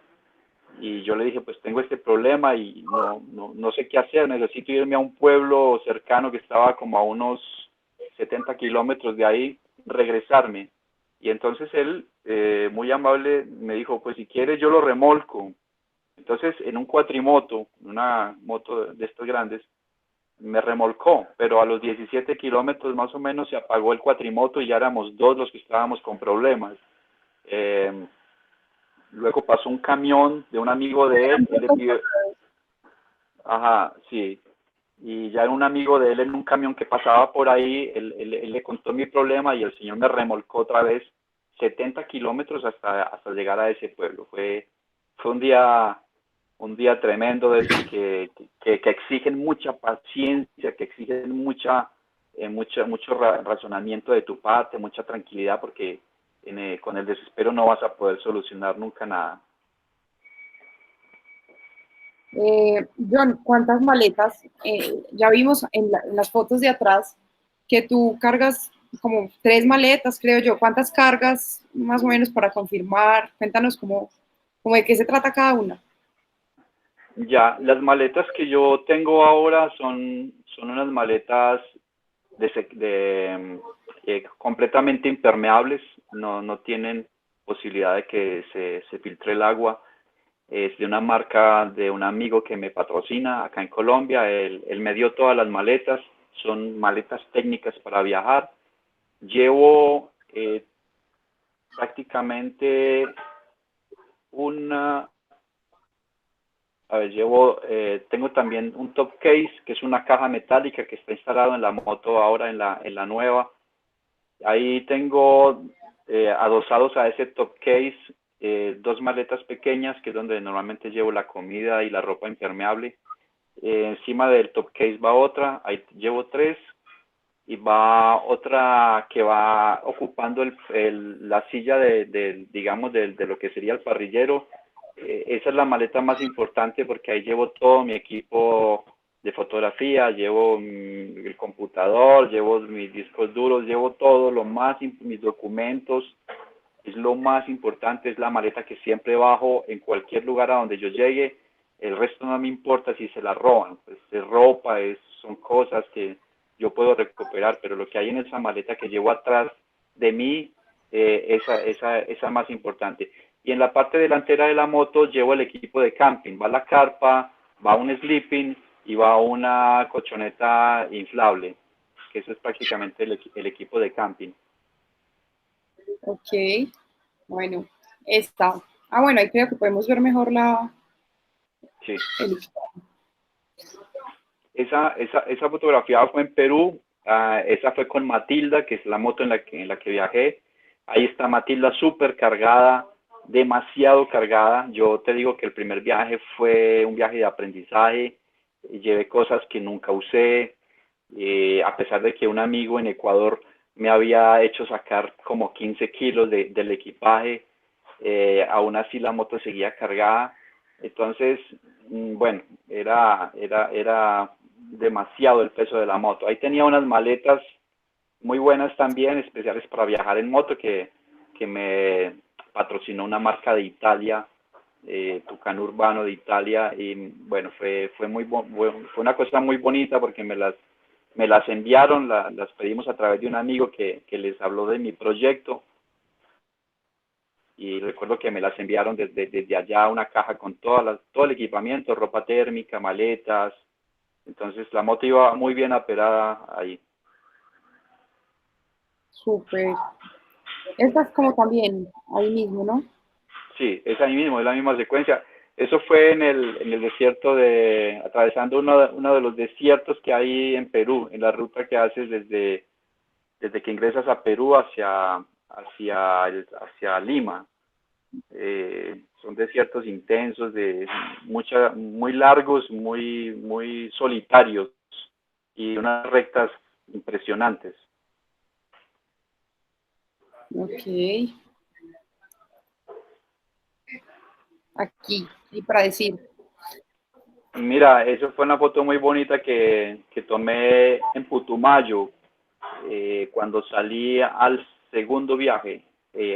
Y yo le dije, pues tengo este problema y no sé qué hacer, necesito irme a un pueblo cercano que estaba como a unos 70 kilómetros de ahí, regresarme. Y entonces él, muy amable, me dijo, pues si quieres yo lo remolco. Entonces en un cuatrimoto, una moto de estos grandes, me remolcó, pero a los 17 kilómetros más o menos se apagó el cuatrimoto y ya éramos dos los que estábamos con problemas. Eh, Luego pasó un camión de un amigo de él y le pidió, ajá, sí, y ya era un amigo de él en un camión que pasaba por ahí, él le contó mi problema y el señor me remolcó otra vez 70 kilómetros hasta llegar a ese pueblo. Fue un día tremendo de esos que exigen mucha paciencia, que exigen mucho razonamiento de tu parte, mucha tranquilidad, porque con el desespero no vas a poder solucionar nunca nada. John, ¿cuántas maletas? Ya vimos en las fotos de atrás que tú cargas como 3 maletas, creo yo. ¿Cuántas cargas más o menos para confirmar? Cuéntanos cómo de qué se trata cada una. Ya, las maletas que yo tengo ahora son unas maletas completamente impermeables, no tienen posibilidad de que se filtre el agua. Es de una marca de un amigo que me patrocina acá en Colombia. Él me dio todas las maletas, son maletas técnicas para viajar. Llevo prácticamente una, a ver, tengo también un top case, que es una caja metálica que está instalado en la moto ahora, en la nueva. Ahí tengo adosados a ese top case, 2 maletas pequeñas, que es donde normalmente llevo la comida y la ropa impermeable. Encima del top case va otra, ahí llevo 3, y va otra que va ocupando la silla digamos, de lo que sería el parrillero. Esa es la maleta más importante porque ahí llevo todo mi equipo de fotografía, llevo el computador, llevo mis discos duros, llevo todo, mis documentos. Es lo más importante, es la maleta que siempre bajo en cualquier lugar a donde yo llegue. El resto no me importa si se la roban, pues es ropa, son cosas que yo puedo recuperar, pero lo que hay en esa maleta que llevo atrás de mí, esa más importante. Y en la parte delantera de la moto llevo el equipo de camping, va la carpa, va un sleeping y va una colchoneta inflable, que eso es prácticamente el equipo de camping. Ok, bueno, esta. Ah, bueno, ahí creo que podemos ver mejor Sí. el... Esa fotografía fue en Perú. Esa fue con Matilda, que es la moto en la que viajé. Ahí está Matilda súper cargada, demasiado cargada. Yo te digo que el primer viaje fue un viaje de aprendizaje. Llevé cosas que nunca usé, a pesar de que un amigo en Ecuador me había hecho sacar como 15 kilos del equipaje. Aún así la moto seguía cargada. Entonces, bueno, era demasiado el peso de la moto. Ahí tenía unas maletas muy buenas también, especiales para viajar en moto, que me patrocinó una marca de Italia, Tucano Urbano de Italia, y bueno, fue una cosa muy bonita porque me las enviaron, las pedimos a través de un amigo que les habló de mi proyecto. y recuerdo que me las enviaron desde allá, una caja con todo el equipamiento, ropa térmica, maletas. Entonces la moto iba muy bien aperada ahí. Súper. Esta es como también ahí mismo, ¿no? Sí, es ahí mismo, es la misma secuencia. Eso fue en el desierto atravesando uno de los desiertos que hay en Perú, en la ruta que haces desde que ingresas a Perú hacia Lima. Son desiertos intensos, muy largos, muy solitarios y unas rectas impresionantes. Ok. Aquí, y para decir. Mira, eso fue una foto muy bonita que tomé en Putumayo, cuando salí al segundo viaje,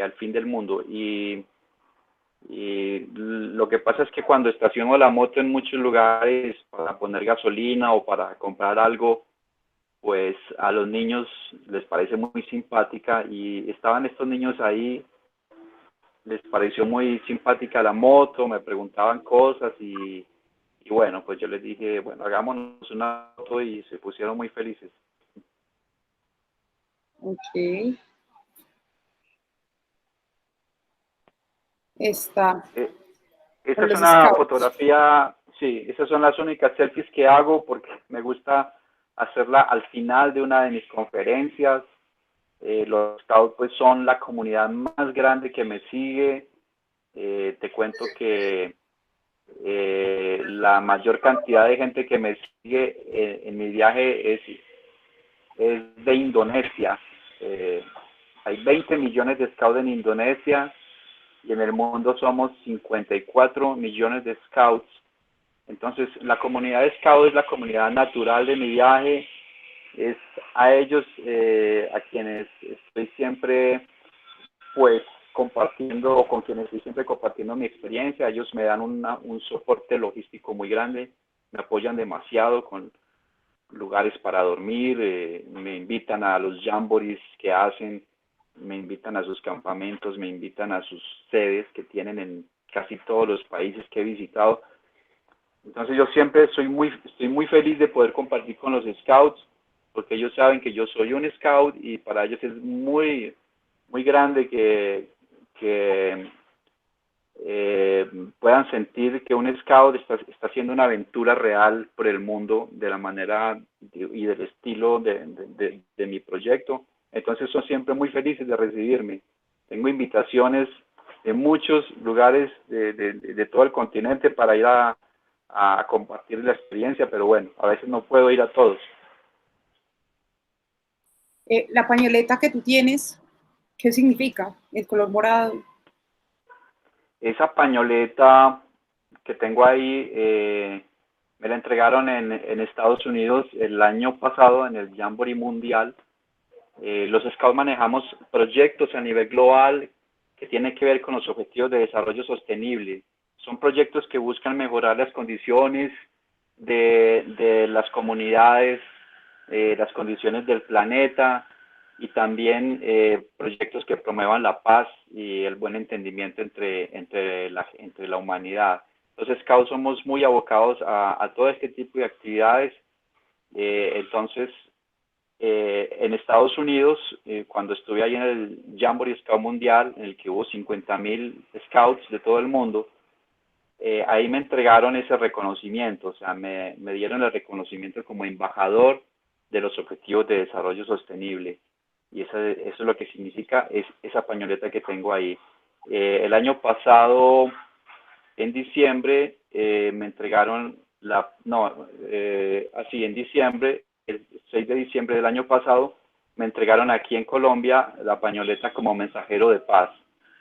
al fin del mundo. Y lo que pasa es que cuando estaciono la moto en muchos lugares para poner gasolina o para comprar algo, pues a los niños les parece muy simpática y estaban estos niños ahí, les pareció muy simpática la moto, me preguntaban cosas y bueno, pues yo les dije, bueno, hagámonos una foto y se pusieron muy felices. Ok. Está Eh, Esta con es los una scouts. fotografía, sí, esas son las únicas selfies que hago porque me gusta hacerla al final de una de mis conferencias. Los scouts pues son la comunidad más grande que me sigue. Te cuento que la mayor cantidad de gente que me sigue en mi viaje es de Indonesia. Hay 20 millones de scouts en Indonesia y en el mundo somos 54 millones de scouts. Entonces, la comunidad de scouts es la comunidad natural de mi viaje, es a ellos a quienes estoy siempre pues compartiendo, o con quienes estoy siempre compartiendo mi experiencia. Ellos me dan un soporte logístico muy grande, me apoyan demasiado con lugares para dormir, me invitan a los jamborees que hacen, me invitan a sus campamentos, me invitan a sus sedes que tienen en casi todos los países que he visitado. Entonces yo siempre estoy muy feliz de poder compartir con los scouts, porque ellos saben que yo soy un scout y para ellos es muy grande que puedan sentir que un scout está haciendo una aventura real por el mundo de la manera y del estilo de mi proyecto. Entonces son siempre muy felices de recibirme. Tengo invitaciones de muchos lugares de todo el continente para ir a compartir la experiencia, pero bueno, a veces no puedo ir a todos. La pañoleta que tú tienes, ¿qué significa? El color morado. Esa pañoleta que tengo ahí me la entregaron en Estados Unidos el año pasado en el Jamboree Mundial. Los Scouts manejamos proyectos a nivel global que tienen que ver con los objetivos de desarrollo sostenible. Son proyectos que buscan mejorar las condiciones de las comunidades, las condiciones del planeta y también proyectos que promuevan la paz y el buen entendimiento entre la humanidad. Los Scouts somos muy abocados a todo este tipo de actividades. Entonces, en Estados Unidos, cuando estuve ahí en el Jamboree Scout Mundial, en el que hubo 50.000 scouts de todo el mundo, ahí me entregaron ese reconocimiento, o sea, me dieron el reconocimiento como embajador de los Objetivos de Desarrollo Sostenible. Y eso es lo que significa esa pañoleta que tengo ahí. El año pasado, en diciembre, me entregaron en diciembre, el 6 de diciembre del año pasado, me entregaron aquí en Colombia la pañoleta como mensajero de paz.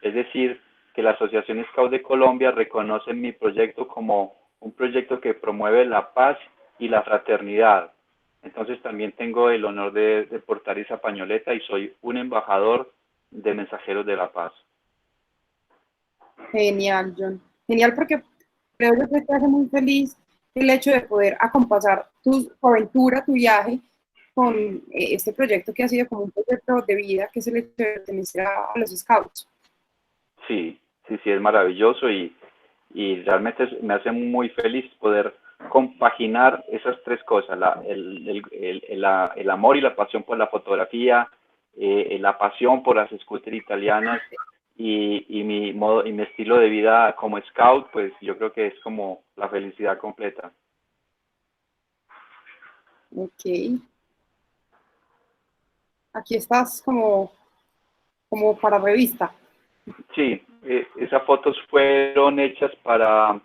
Es decir, que la Asociación Scout de Colombia reconoce mi proyecto como un proyecto que promueve la paz y la fraternidad. Entonces también tengo el honor de portar esa pañoleta y soy un embajador de Mensajeros de la Paz. Genial, John. Genial porque creo yo que te hace muy feliz el hecho de poder acompasar tu aventura, tu viaje con este proyecto que ha sido como un proyecto de vida, que es el hecho de pertenecer a los Scouts. Sí, sí, sí, es maravilloso y realmente me hace muy feliz poder compaginar esas tres cosas, el amor y la pasión por la fotografía, la pasión por las scooters italianas y mi modo y mi estilo de vida como scout, pues yo creo que es como la felicidad completa. Ok. Aquí estás como para revista. Sí, esas fotos fueron hechas para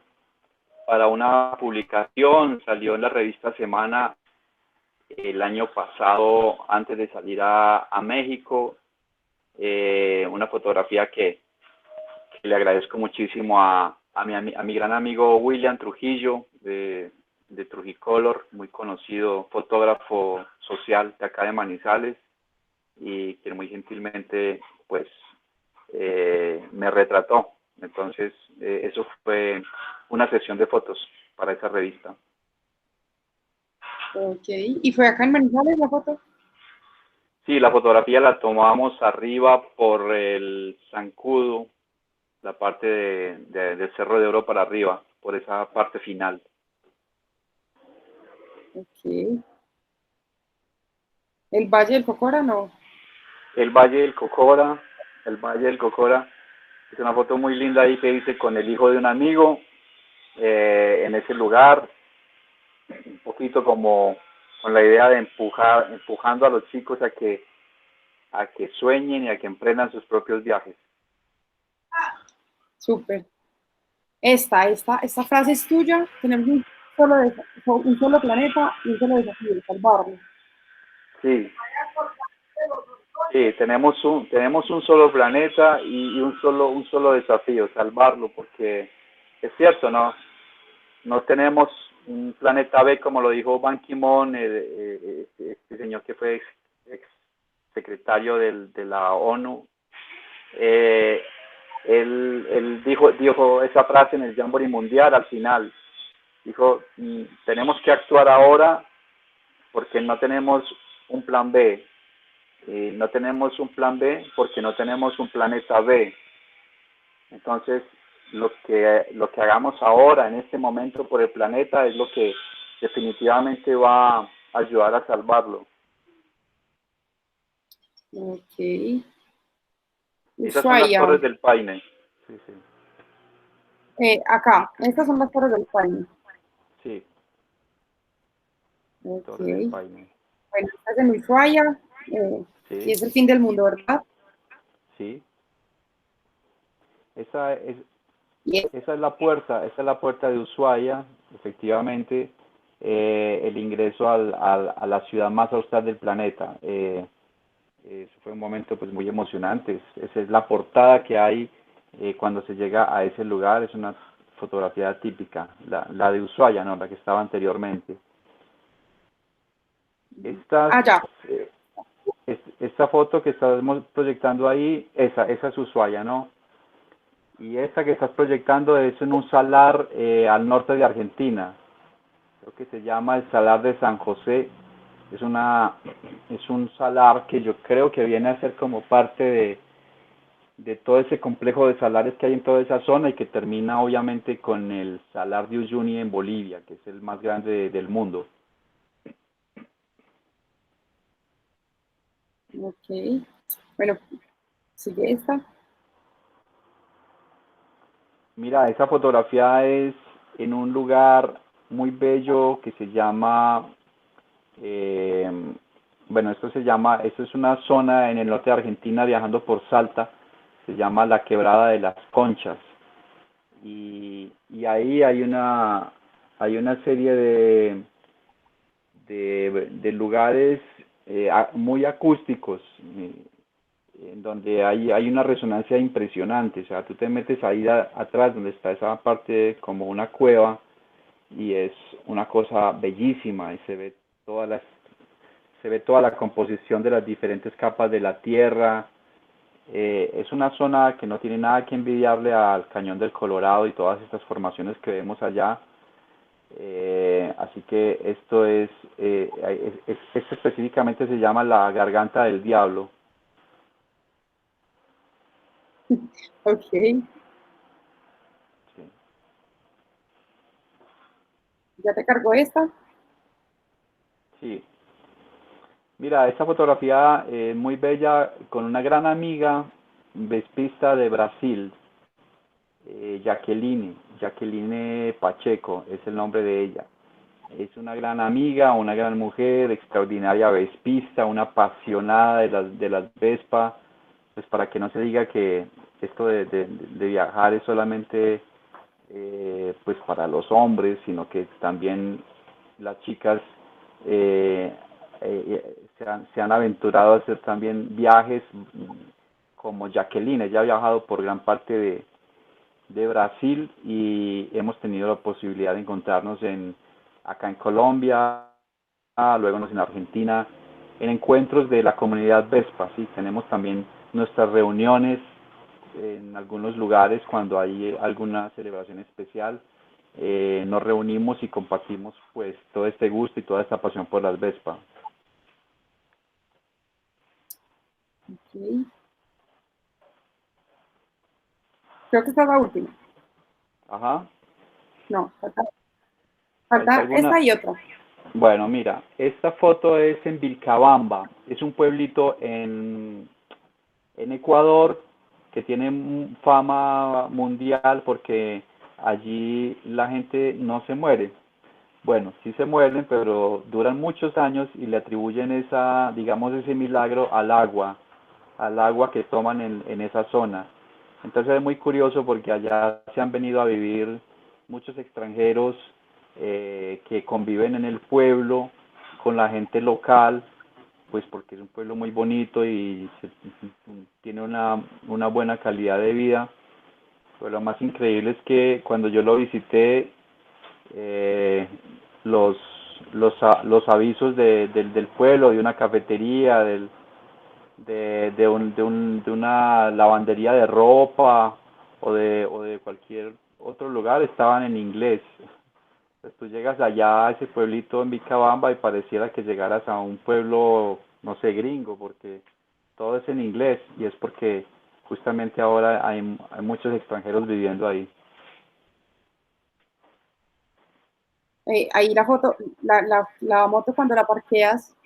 una publicación, salió en la revista Semana el año pasado antes de salir a México, una fotografía que le agradezco muchísimo a mi gran amigo William Trujillo de Trujicolor, muy conocido fotógrafo social de acá de Manizales y que muy gentilmente pues me retrató. Entonces eso fue una sesión de fotos para esa revista. Ok. ¿Y fue acá en Manizales la foto? Sí, la fotografía la tomamos arriba por el Zancudo, la parte del Cerro de Oro para arriba, por esa parte final. Ok. ¿El Valle del Cocora? No. El Valle del Cocora, el Valle del Cocora, es una foto muy linda ahí que hice con el hijo de un amigo en ese lugar, un poquito como con la idea de empujando a los chicos a que sueñen y a que emprendan sus propios viajes. Súper. Esta frase es tuya. Tenemos un solo planeta y un solo desafío, salvarlo. Sí, sí, tenemos un solo planeta y un solo desafío, salvarlo, porque es cierto, ¿no? No tenemos un planeta B, como lo dijo Ban Ki-moon, este señor que fue ex secretario de la ONU. Eh, él dijo esa frase en el Jamboree Mundial al final. Dijo, tenemos que actuar ahora porque no tenemos un plan B. No tenemos un plan B porque no tenemos un planeta B. Entonces, lo que hagamos ahora, en este momento, por el planeta, es lo que definitivamente va a ayudar a salvarlo. Ok. Esas son las Ushuaia. Torres del Paine. Sí, sí. Acá, estas son las Torres del Paine. Sí, Ok. Torres del Paine. Bueno, estás en Ushuaia y Sí, es el fin del mundo, ¿verdad? sí. Esa es, Y es- esa es la puerta de Ushuaia, efectivamente, el ingreso a la ciudad más austral del planeta. Eso fue un momento pues muy emocionante. Esa es la portada que hay cuando se llega a ese lugar. Es una fotografía típica, la de Ushuaia, ¿no? La que estaba anteriormente. Estas, ya. eh, esta foto que estamos proyectando ahí, esa es Ushuaia, ¿no? Y esta que estás proyectando es en un salar al norte de Argentina. Creo que se llama el Salar de San José. Es un salar que yo creo que viene a ser como parte de todo ese complejo de salares que hay en toda esa zona y que termina obviamente con el Salar de Uyuni en Bolivia, que es el más grande del mundo. Ok. Bueno, sigue esta. Mira, esa fotografía es en un lugar muy bello que se llama, eh, bueno, esto es una zona en el norte de Argentina viajando por Salta, se llama la Quebrada de las Conchas. Y ahí hay una serie de lugares muy acústicos, en donde hay una resonancia impresionante. O sea, tú te metes ahí atrás donde está esa parte como una cueva y es una cosa bellísima y se ve toda la composición de las diferentes capas de la tierra. Es una zona que no tiene nada que envidiarle al Cañón del Colorado y todas estas formaciones que vemos allá. Así que esto específicamente se llama la Garganta del Diablo. Ok, Sí. ¿ya te cargó esta? Sí. Mira, esta fotografía es muy bella con una gran amiga vespista de Brasil, Jaqueline Pacheco es el nombre de ella. Es una gran amiga, una gran mujer, extraordinaria vespista, una apasionada de las Vespa, pues para que no se diga que esto de viajar es solamente pues para los hombres, sino que también las chicas se han aventurado a hacer también viajes como Jacqueline. Ella ha viajado por gran parte de Brasil y hemos tenido la posibilidad de encontrarnos acá en Colombia, luego en Argentina, en encuentros de la comunidad Vespa. ¿Sí? Tenemos también nuestras reuniones en algunos lugares cuando hay alguna celebración especial. Nos reunimos y compartimos pues todo este gusto y toda esta pasión por las Vespa. Ok. Creo que esta es la última. Ajá. No, ¿Falta falta esta alguna? y otra. Bueno, mira, esta foto es en Vilcabamba, es un pueblito en Ecuador que tiene fama mundial porque allí la gente no se muere. Bueno, sí se mueren, pero duran muchos años y le atribuyen esa, digamos, ese milagro al agua que toman en esa zona. Entonces es muy curioso porque allá se han venido a vivir muchos extranjeros que conviven en el pueblo con la gente local, pues porque es un pueblo muy bonito y tiene una buena calidad de vida. Pero lo más increíble es que cuando yo lo visité, eh, los, los avisos del pueblo, de una cafetería, de una lavandería de ropa o de cualquier otro lugar estaban en inglés. Pues tú llegas allá a ese pueblito en Vicabamba y pareciera que llegaras a un pueblo, no sé, gringo, porque todo es en inglés y es porque justamente ahora hay muchos extranjeros viviendo ahí. Ahí la foto, la moto cuando la parqueas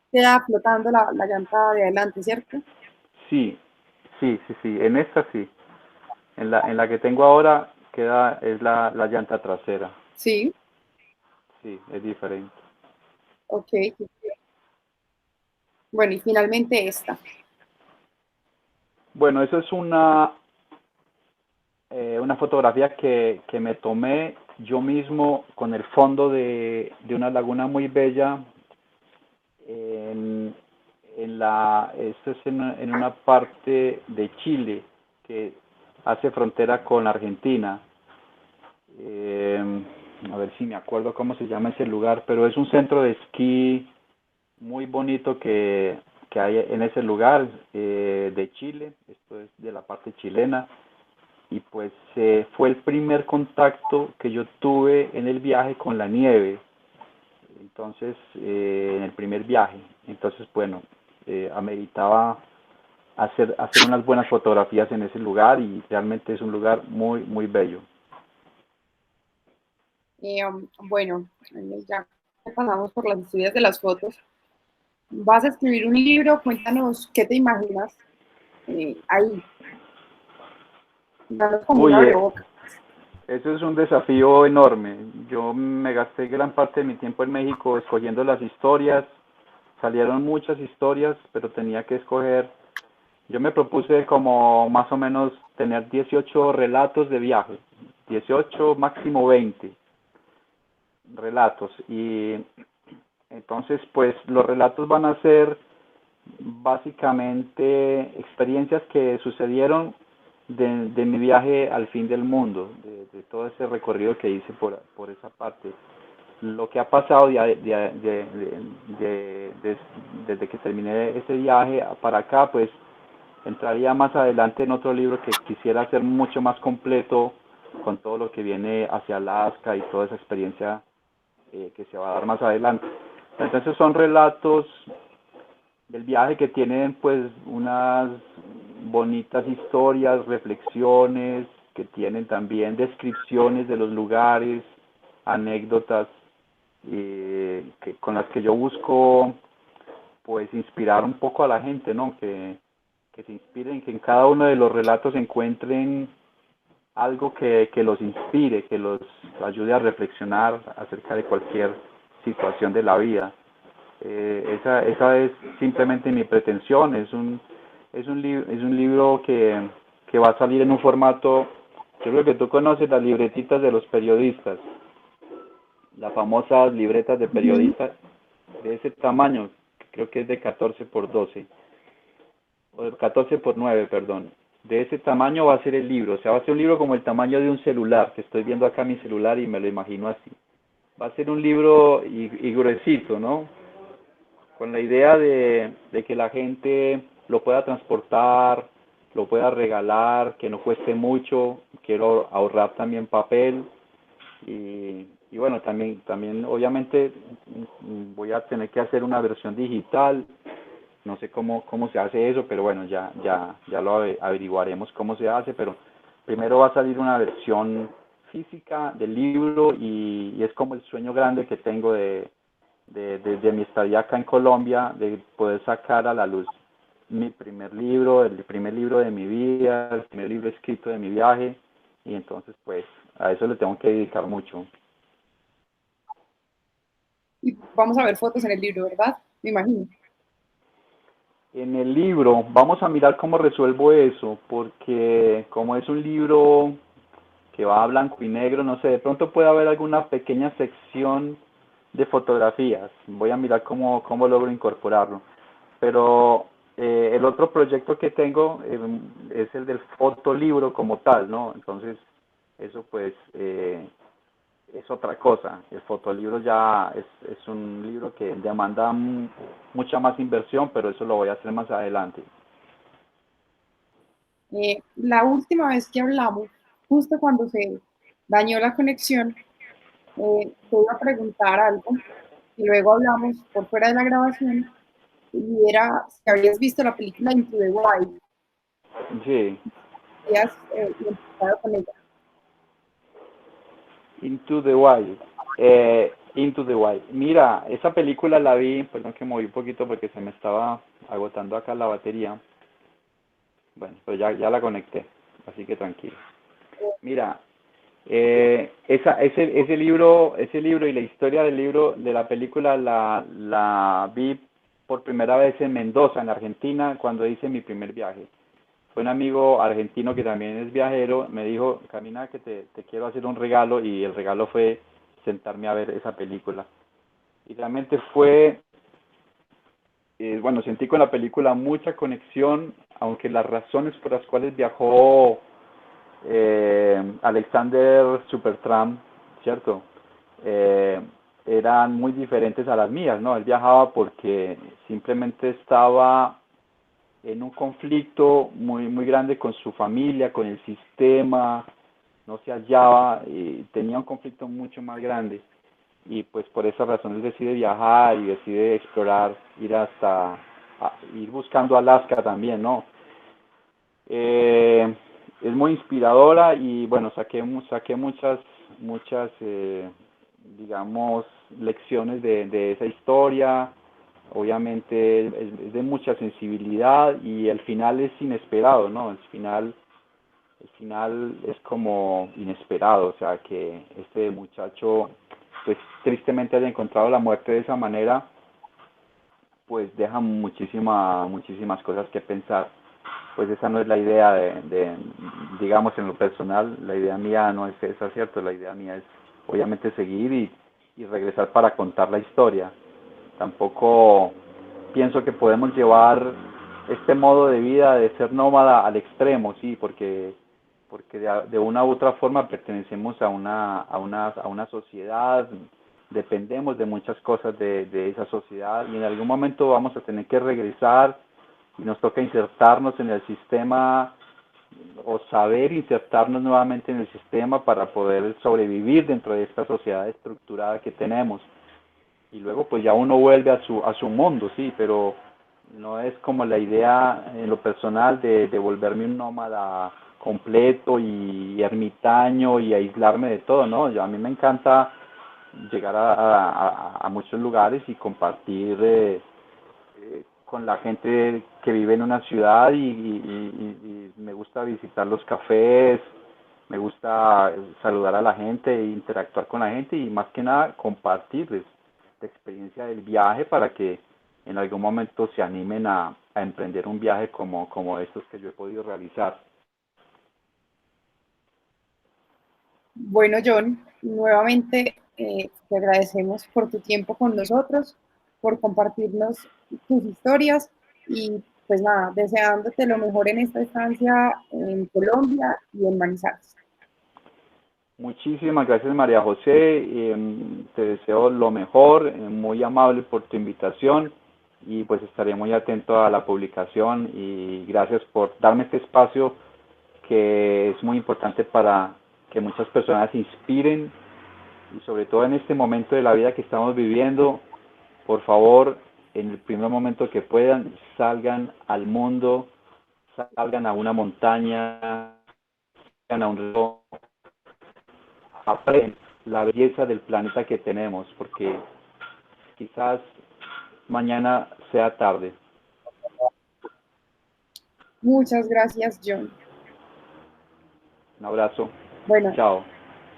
queda flotando la llanta de adelante, ¿cierto? Sí, sí, en esta sí. En la que tengo ahora es la llanta trasera. Sí, Sí, es diferente. ok. Bueno, y finalmente esta. Bueno, eso es una fotografía que me tomé yo mismo con el fondo de una laguna muy bella en, esto es en una parte de Chile que hace frontera con Argentina. Eh, a ver si me acuerdo cómo se llama ese lugar, pero es un centro de esquí muy bonito que hay en ese lugar de Chile, esto es de la parte chilena, y pues fue el primer contacto que yo tuve en el viaje con la nieve, entonces en el primer viaje, entonces bueno, ameritaba hacer unas buenas fotografías en ese lugar y realmente es un lugar muy, muy bello. Bueno, ya pasamos por las historias de las fotos. Vas a escribir un libro, cuéntanos qué te imaginas ahí, danos como un Uy, abreboca. eso es un desafío enorme. Yo me gasté gran parte de mi tiempo en México escogiendo las historias. Salieron muchas historias, pero tenía que escoger. Yo me propuse como más o menos tener 18 relatos de viaje, 18 máximo 20 relatos. Y entonces, pues los relatos van a ser básicamente experiencias que sucedieron de mi viaje al fin del mundo, de todo ese recorrido que hice por esa parte. Lo que ha pasado desde que terminé ese viaje para acá, pues entraría más adelante en otro libro que quisiera hacer mucho más completo con todo lo que viene hacia Alaska y toda esa experiencia que se va a dar más adelante. Entonces son relatos del viaje que tienen pues bonitas historias, reflexiones, que tienen también descripciones de los lugares, anécdotas, con las que yo busco pues inspirar un poco a la gente, ¿no? Que se inspiren, que en cada uno de los relatos encuentren algo que los inspire, que los ayude a reflexionar acerca de cualquier situación de la vida. Esa es simplemente mi pretensión. Es un libro que va a salir en un formato, yo creo que tú conoces las libretitas de los periodistas, las famosas libretas de periodistas de ese tamaño, creo que es de 14 por 12 o de 14 por 9, perdón. De ese tamaño va a ser el libro, o sea, va a ser un libro como el tamaño de un celular, que estoy viendo acá mi celular y me lo imagino así. Va a ser un libro y gruesito, ¿no? Con la idea de que la gente lo pueda transportar, lo pueda regalar, que no cueste mucho. Quiero ahorrar también papel y bueno, también obviamente voy a tener que hacer una versión digital. No sé cómo se hace eso, pero bueno, ya lo averiguaremos cómo se hace, pero primero va a salir una versión física del libro y es como el sueño grande que tengo de mi estadía acá en Colombia, de poder sacar a la luz mi primer libro, el primer libro de mi vida, el primer libro escrito de mi viaje, y entonces pues a eso le tengo que dedicar mucho. Y vamos a ver fotos en el libro, ¿verdad? Me imagino. En el libro, vamos a mirar cómo resuelvo eso, porque como es un libro que va a blanco y negro, no sé, de pronto puede haber alguna pequeña sección de fotografías. Voy a mirar cómo logro incorporarlo. Pero el otro proyecto que tengo es el del fotolibro como tal, ¿no? Entonces, eso pues es otra cosa. El fotolibro ya es un libro que demanda mucha más inversión, pero eso lo voy a hacer más adelante. La última vez que hablamos, justo cuando se dañó la conexión, te iba a preguntar algo y luego hablamos por fuera de la grabación y era si habías visto la película Into the Wild, Sí, si habías identificado con ella. Into the Wild. Into the Wild. Mira, esa película la vi, perdón que moví un poquito porque se me estaba agotando acá la batería. Bueno, pero ya la conecté, así que tranquilo. Mira, ese libro y la historia del libro, de la película, la vi por primera vez en Mendoza, en Argentina, cuando hice mi primer viaje. Fue un amigo argentino que también es viajero, me dijo, camina que te quiero hacer un regalo, y el regalo fue sentarme a ver esa película. Y realmente fue, bueno, sentí con la película mucha conexión, aunque las razones por las cuales viajó Alexander Supertramp, ¿cierto? Eh, Eran muy diferentes a las mías, ¿no? Él viajaba porque simplemente estaba en un conflicto muy grande con su familia, con el sistema, no se hallaba, y tenía un conflicto mucho más grande. Y pues por esa razón él decide viajar y decide explorar, ir buscando Alaska también, ¿no? Eh, es muy inspiradora y bueno, saqué muchas, digamos, lecciones de esa historia. Obviamente es de mucha sensibilidad y el final es inesperado, ¿no? El final es como inesperado, o sea, que este muchacho, pues tristemente haya encontrado la muerte de esa manera, pues deja muchísimas cosas que pensar. Pues esa no es la idea digamos, en lo personal, la idea mía no es esa, ¿cierto? La idea mía es obviamente seguir y regresar para contar la historia. Tampoco pienso que podemos llevar este modo de vida de ser nómada al extremo, sí, porque de una u otra forma pertenecemos a una sociedad, dependemos de muchas cosas de esa sociedad, y en algún momento vamos a tener que regresar y nos toca insertarnos en el sistema o saber insertarnos nuevamente en el sistema para poder sobrevivir dentro de esta sociedad estructurada que tenemos. Y luego pues ya uno vuelve a su mundo, sí, pero No es como la idea en lo personal de volverme un nómada completo y ermitaño y aislarme de todo, ¿no? A mí me encanta llegar a muchos lugares y compartir con la gente que vive en una ciudad y me gusta visitar los cafés, me gusta saludar a la gente e interactuar con la gente y más que nada compartirles la experiencia del viaje para que en algún momento se animen a emprender un viaje como estos que yo he podido realizar. Bueno, John, nuevamente te agradecemos por tu tiempo con nosotros, por compartirnos tus historias y pues nada, deseándote lo mejor en esta estancia en Colombia y en Manizales. Muchísimas gracias María José, te deseo lo mejor, muy amable por tu invitación y pues estaré muy atento a la publicación y gracias por darme este espacio que es muy importante para que muchas personas se inspiren y sobre todo en este momento de la vida que estamos viviendo, por favor, en el primer momento que puedan, salgan al mundo, salgan a una montaña, salgan a un río, aprendan la belleza del planeta que tenemos, porque quizás mañana sea tarde. Muchas gracias, John. Un abrazo. Bueno, Chao.